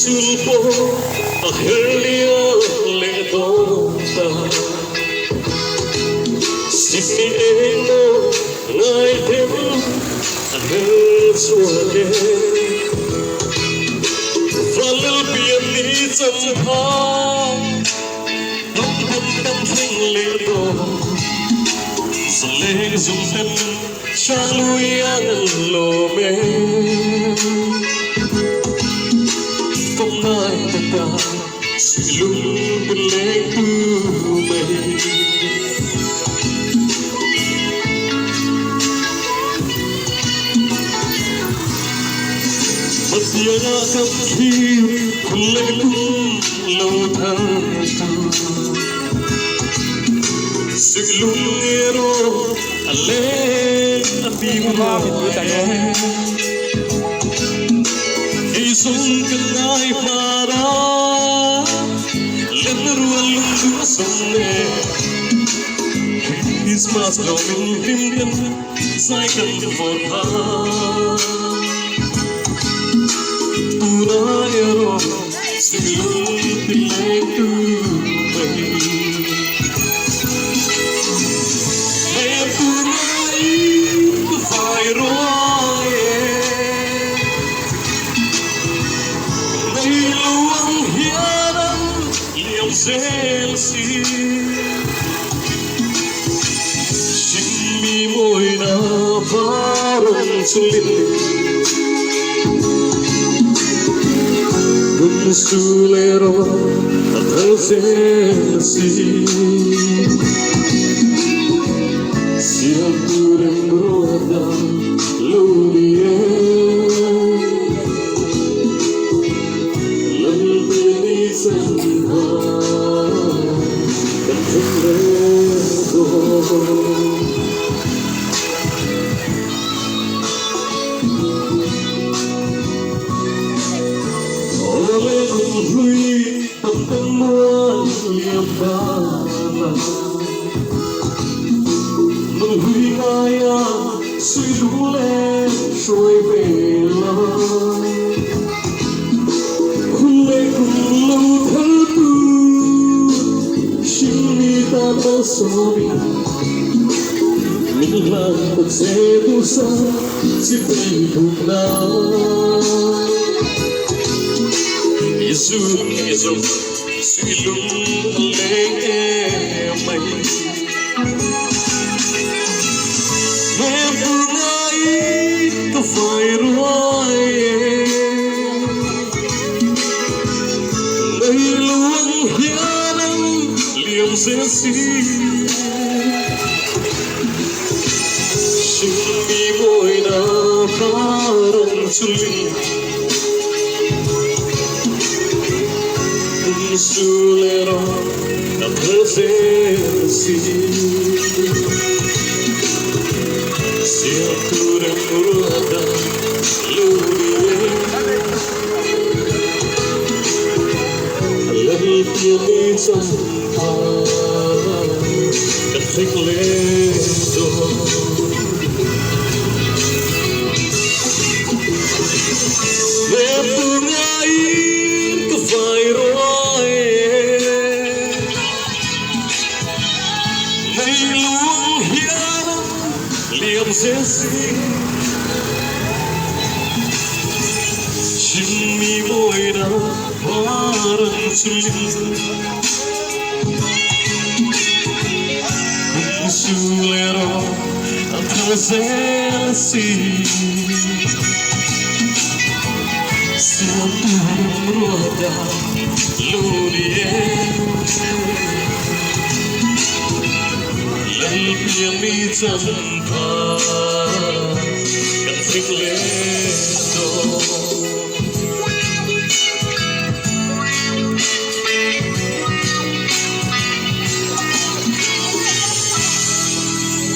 sulpo akhirnya ledota sisi eno ngai dem akhir suade valil biam ni champa dum dum dum thing ledo zaleng zumten shaluyan lo me silung beleng tumai masiana kamki kulelum lautan silung ero ale abima isung kenai para Christmas going himden cycle for her Purayaro silung pilay tumay May puray kufayro May luwang hiyaran liyang selsi Mo'y na parang sulit Kung sulero at halsesi Siyang turang broda lumiye Lalbinisan ha Kantuledo Menghui kaya suy lule trôi về lòng Hule cùng lâu thơ tu Shini ta ta sobi Mình làm thật sẽ tu sa Chỉ tình thuộc nào Isu suy lung lên em mây Em buông ai có phải rồi Nơi luông hiến anh liềm dễ xí Xin mi môi đã phá rộng chú linh Sulero na presença Se a cura murada lurie Alenti a sampa Katek ledo Me pungai ke vairo Liam sesi Shimi moina parang sulit Kung sulero at haselsi Siyang turang roda lunie Lalpiang ni champa Kan fikle